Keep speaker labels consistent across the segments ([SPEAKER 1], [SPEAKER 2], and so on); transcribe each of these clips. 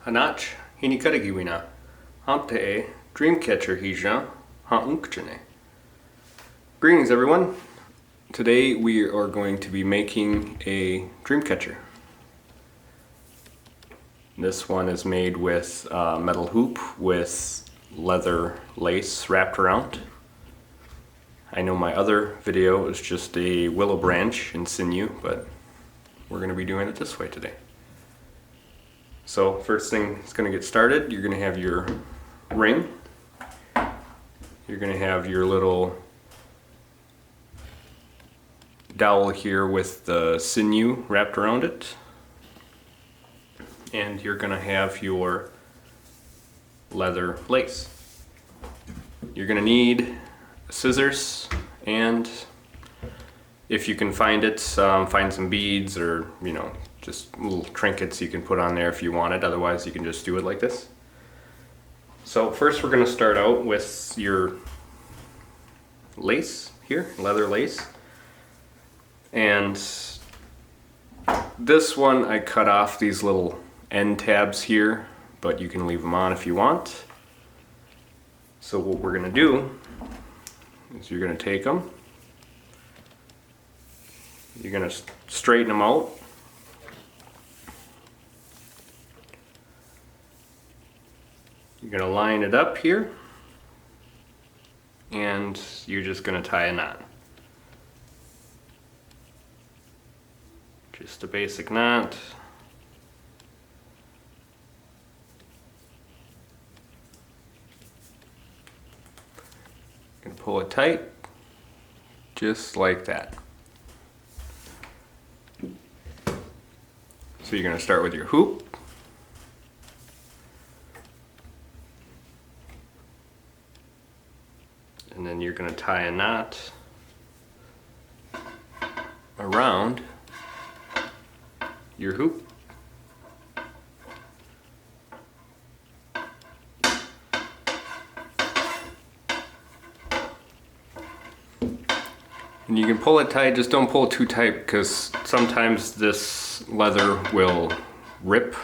[SPEAKER 1] Hanach hinikaragiwina, hamte dreamcatcher hija haunkchene. Greetings everyone. Today we are going to be making a dream catcher. This one is made with a metal hoop with leather lace wrapped around. I know my other video is just a willow branch and sinew, but we're going to be doing it this way today. So first thing that's going to get started, you're going to have your ring. You're going to have your little dowel here with the sinew wrapped around it. And you're going to have your leather lace. You're going to need scissors, and if you can find it, find some beads or, just little trinkets you can put on there if you want it. Otherwise you can just do it like this. So first we're going to start out with your lace here, leather lace. And this one I cut off these little end tabs here, but you can leave them on if you want. So what we're going to do is you're going to take them, you're going to straighten them out. You're going to line it up here, and you're just going to tie a knot. Just a basic knot. You're going to pull it tight, just like that. So you're going to start with your hoop. And then you're going to tie a knot around your hoop. And you can pull it tight, just don't pull it too tight because sometimes this leather will rip.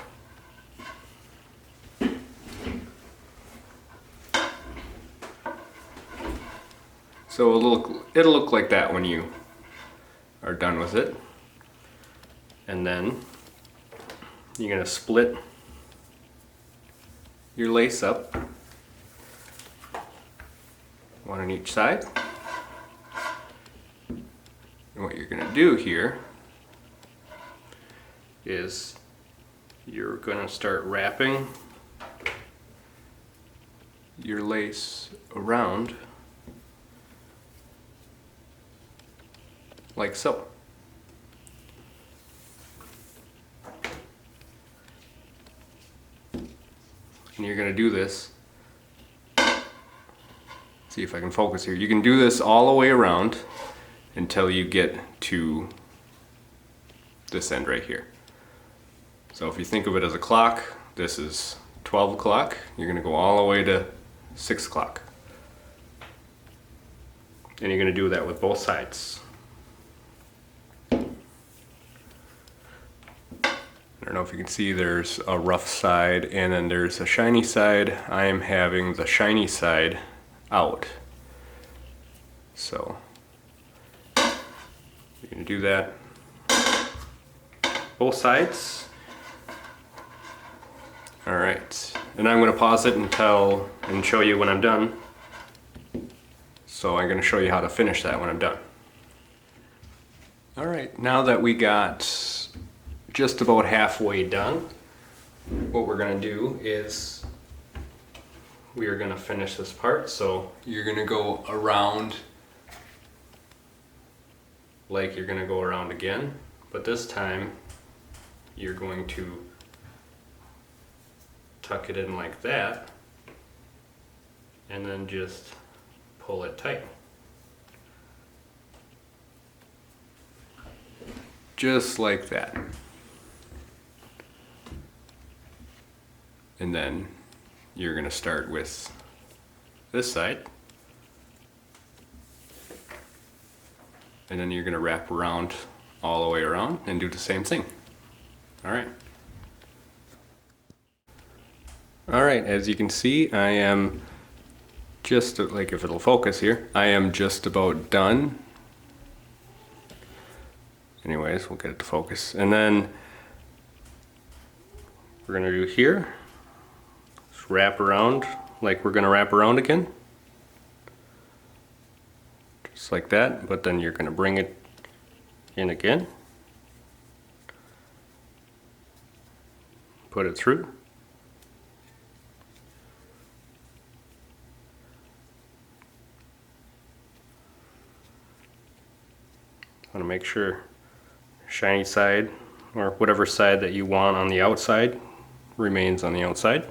[SPEAKER 1] So it'll look like that when you are done with it. And then you're going to split your lace up, one on each side. And what you're going to do here is you're going to start wrapping your lace around like so. And you're going to do this, see if I can focus here, you can do this all the way around until you get to this end right here. So if you think of it as a clock, this is 12 o'clock, you're going to go all the way to 6 o'clock. And you're going to do that with both sides. I don't know if you can see, there's a rough side and then there's a shiny side. I am having the shiny side out. So you're going to do that both sides. Alright, and I'm going to pause it and show you when I'm done. So I'm going to show you how to finish that when I'm done. Alright, now that we got just about halfway done, what we're going to do is we are going to finish this part. So you're going to go around like you're going to go around again, but this time you're going to tuck it in like that and then just pull it tight. Just like that. And then you're going to start with this side. And then you're going to wrap around all the way around and do the same thing. All right. Alright, as you can see, I am just, like if it'll focus here, I am just about done. Anyways, we'll get it to focus. And then we're gonna do here, just wrap around like we're gonna wrap around again. Just like that, but then you're gonna bring it in again. Put it through. Want to make sure shiny side, or whatever side that you want on the outside, remains on the outside.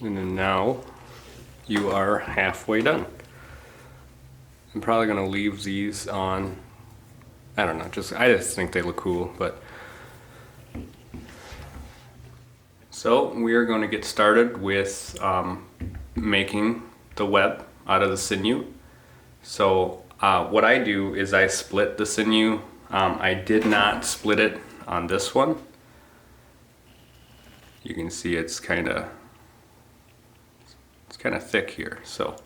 [SPEAKER 1] And then now you are halfway done. I'm probably going to leave these on, I don't know, I just think they look cool, but. So we are going to get started with making the web out of the sinew. So what I do is I split the sinew. I did not split it on this one. You can see it's kind of thick here. So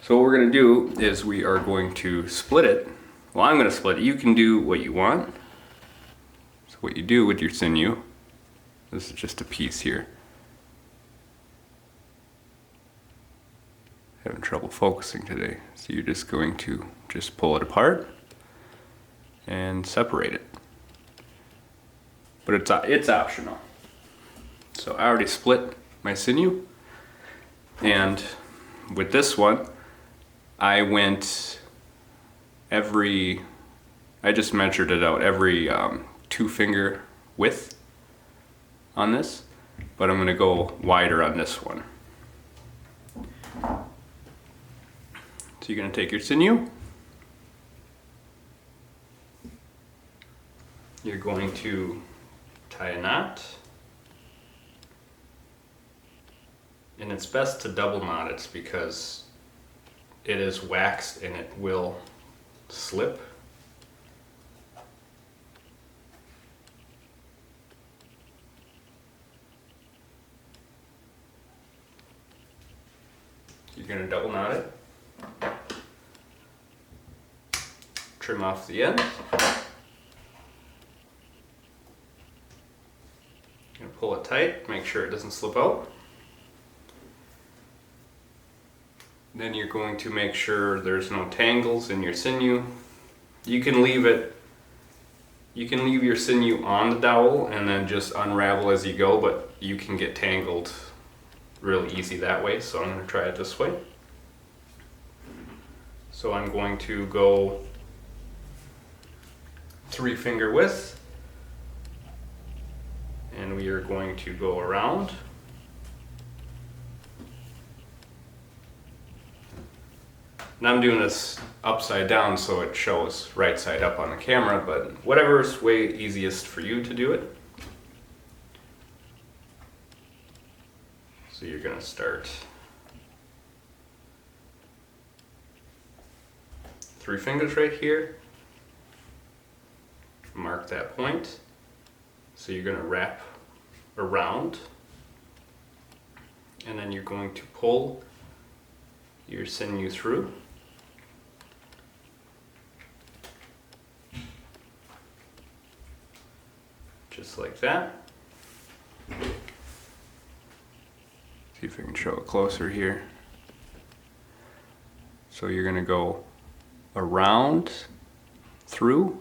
[SPEAKER 1] what we're going to do is we are going to split it. Well, I'm going to split it. You can do what you want. So what you do with your sinew, this is just a piece here. Having trouble focusing today. So you're just going to just pull it apart and separate it. But it's optional. So I already split my sinew, and with this one I just measured it out every 2-finger width on this, but I'm going to go wider on this one. So you're going to take your sinew, you're going to tie a knot, and it's best to double knot it because it is waxed and it will slip. You're going to double knot it, trim off the end, you're going to pull it tight, make sure it doesn't slip out. Then you're going to make sure there's no tangles in your sinew. You can leave your sinew on the dowel and then just unravel as you go, but you can get tangled really easy that way, so I'm going to try it this way. So I'm going to go 3-finger width, and we are going to go around. And I'm doing this upside down so it shows right side up on the camera, but whatever's way easiest for you to do it. So you're going to start 3 fingers right here, mark that point, so you're going to wrap around, and then you're going to pull your sinew through. Just like that. See if I can show it closer here. So you're going to go around, through,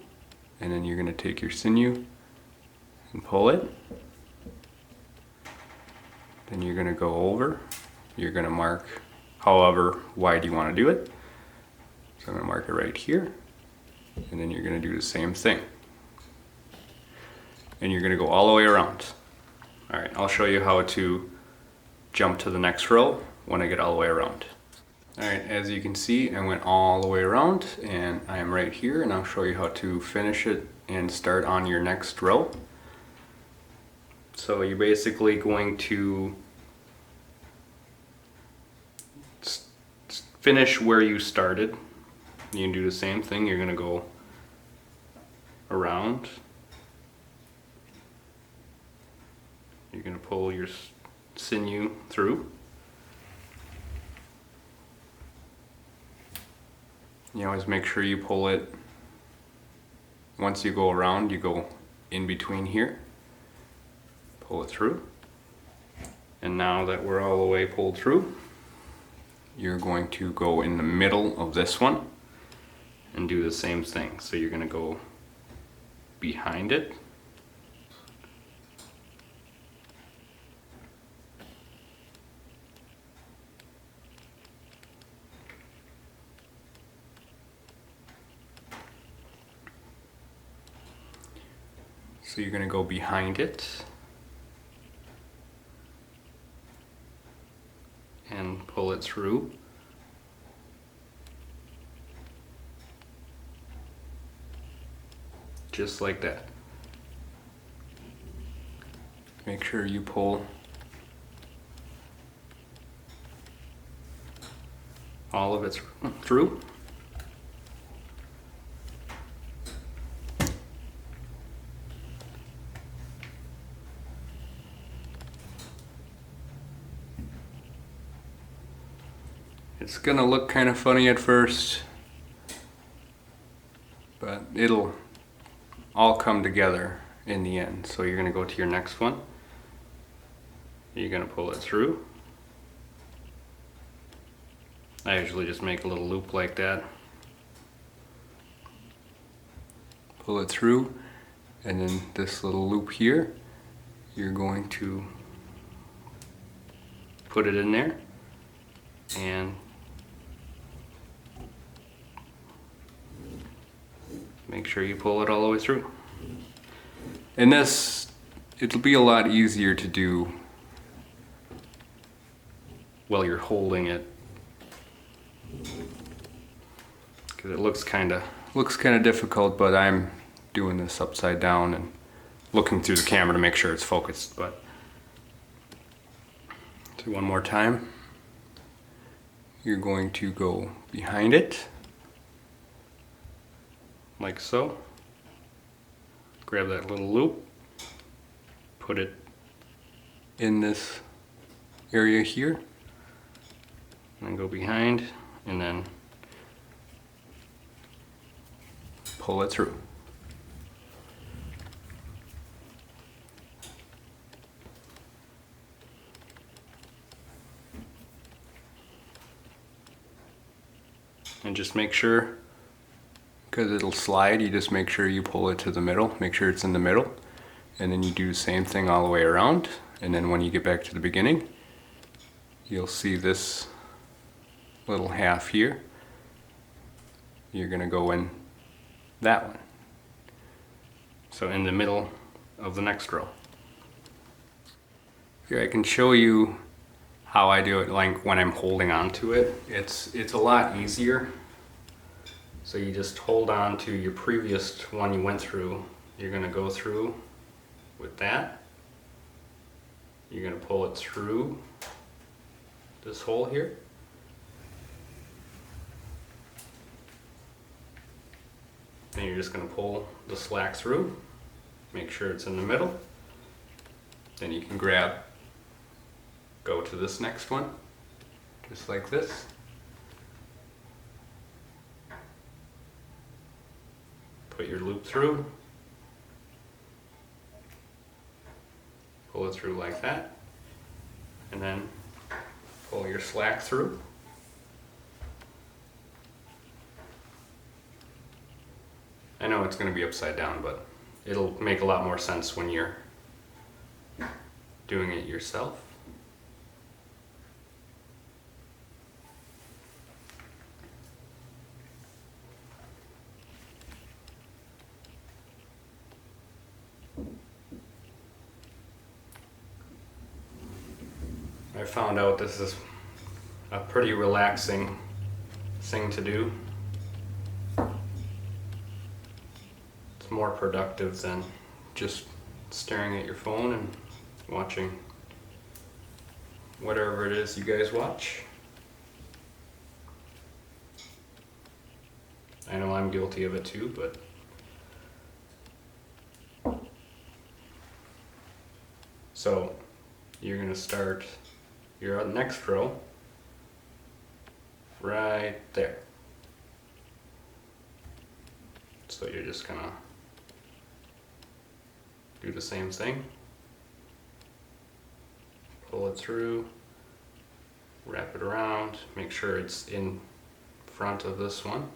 [SPEAKER 1] and then you're going to take your sinew and pull it. Then you're going to go over. You're going to mark however wide you want to do it. So I'm going to mark it right here, and then you're going to do the same thing. And you're going to go all the way around. Alright, I'll show you how to jump to the next row when I get all the way around. Alright, as you can see, I went all the way around and I am right here, and I'll show you how to finish it and start on your next row. So you're basically going to finish where you started. You can do the same thing. You're going to go around. You're going to pull your sinew through. You always make sure you pull it, once you go around, you go in between here, pull it through. And now that we're all the way pulled through, you're going to go in the middle of this one and do the same thing. So you're going to go behind it. So you're going to go behind it and pull it through. Just like that. Make sure you pull all of it through. It's gonna look kind of funny at first, but it'll all come together in the end. So you're gonna go to your next one. You're gonna pull it through. I usually just make a little loop like that. Pull it through, and then this little loop here, you're going to put it in there and make sure you pull it all the way through. And this, it'll be a lot easier to do while you're holding it, because it looks kind of difficult, but I'm doing this upside down and looking through the camera to make sure it's focused. But do one more time. You're going to go behind it, like so. Grab that little loop, put it in this area here, and then go behind, and then pull it through. And just make sure, because it'll slide, you just make sure you pull it to the middle, make sure it's in the middle, and then you do the same thing all the way around. And then when you get back to the beginning, you'll see this little half here. You're gonna go in that one. So in the middle of the next row. Here I can show you how I do it, like when I'm holding on to it. It's a lot easier. So you just hold on to your previous one you went through. You're gonna go through with that. You're gonna pull it through this hole here. Then you're just gonna pull the slack through. Make sure it's in the middle. Then you can go to this next one, just like this. Put your loop through, pull it through like that, and then pull your slack through. I know it's going to be upside down, but it'll make a lot more sense when you're doing it yourself. I found out this is a pretty relaxing thing to do. It's more productive than just staring at your phone and watching whatever it is you guys watch. I know I'm guilty of it too, but so you're going to start your next row right there. So you're just going to do the same thing. Pull it through, wrap it around, make sure it's in front of this one.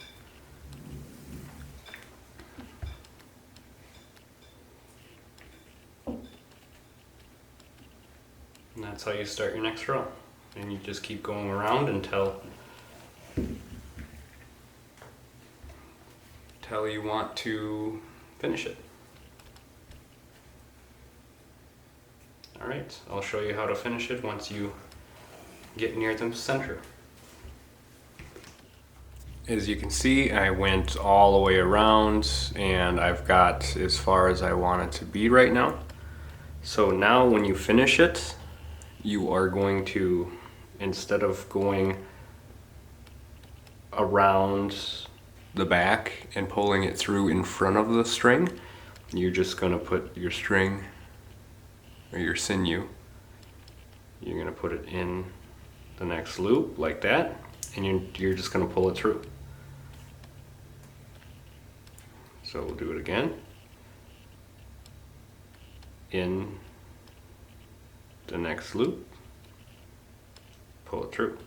[SPEAKER 1] And that's how you start your next row. And you just keep going around until you want to finish it. Alright, I'll show you how to finish it once you get near the center. As you can see, I went all the way around and I've got as far as I want it to be right now. So now when you finish it, you are going to, instead of going around the back and pulling it through in front of the string, you're just going to put your string or your sinew, you're going to put it in the next loop like that, and you're just going to pull it through. So we'll do it again. In the next loop, pull it through.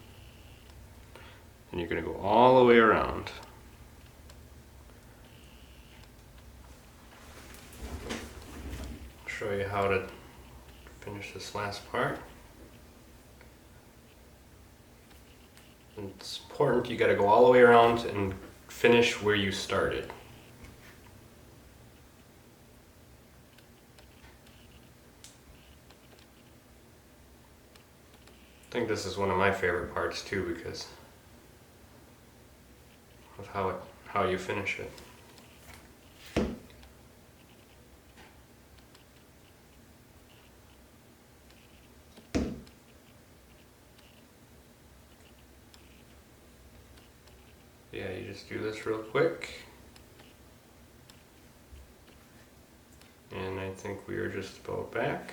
[SPEAKER 1] And you're going to go all the way around. I'll show you how to finish this last part. And it's important, you got to go all the way around and finish where you started. I think this is one of my favorite parts too, because of how you finish it. Yeah, you just do this real quick. And I think we are just about back.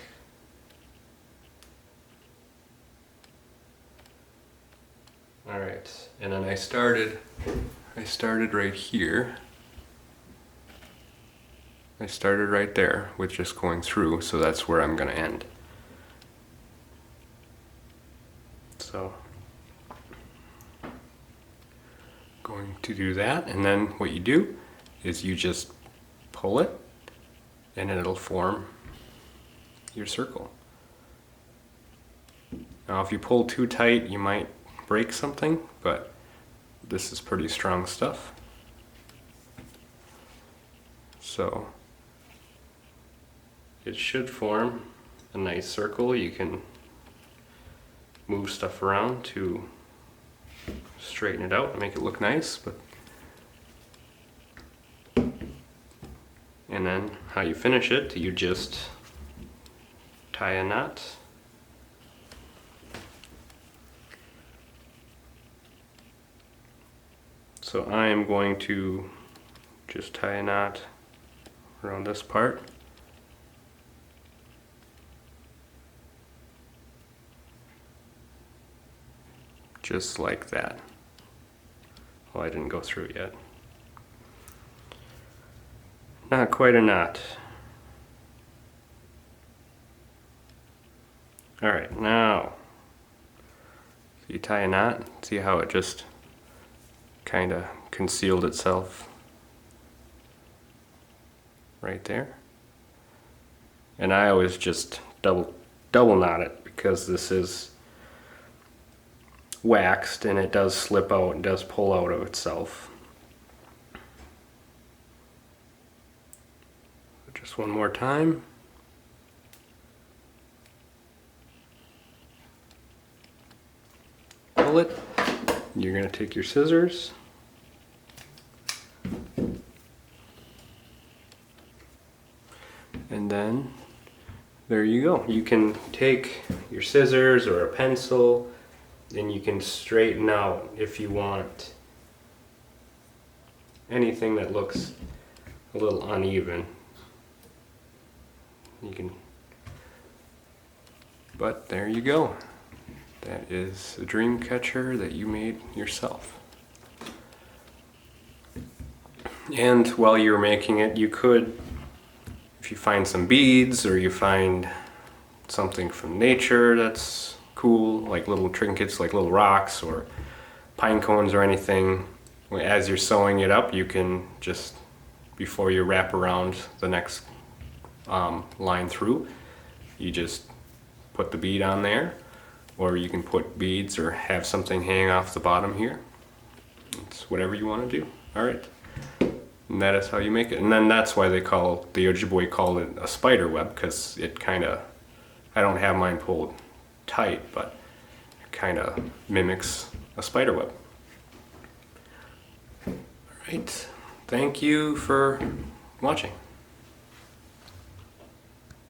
[SPEAKER 1] Alright, and then I started right here. I started right there with just going through, so that's where I'm going to end. So, going to do that, and then what you do is you just pull it, and it'll form your circle. Now if you pull too tight, you might break something, but this is pretty strong stuff. So it should form a nice circle. You can move stuff around to straighten it out and make it look nice, but and then how you finish it, you just tie a knot. So I am going to just tie a knot around this part. Just like that. Well, I didn't go through yet. Not quite a knot. Alright, now, so you tie a knot, see how it just kind of concealed itself right there. And I always just double knot it because this is waxed and it does slip out and does pull out of itself. Just one more time. Pull it. You're going to take your scissors. And then there you go. You can take your scissors or a pencil and you can straighten out if you want anything that looks a little uneven, you can, but there you go. That is a dream catcher that you made yourself. And while you're making it, you could, if you find some beads or you find something from nature that's cool, like little trinkets, like little rocks or pine cones or anything, as you're sewing it up, you can just, before you wrap around the next line through, you just put the bead on there, or you can put beads or have something hang off the bottom here. It's whatever you want to do. All right. And that is how you make it. And then that's why they call, the Ojibwe called it a spider web, because it kind of, I don't have mine pulled tight, but it kind of mimics a spider web. All right. Thank you for watching.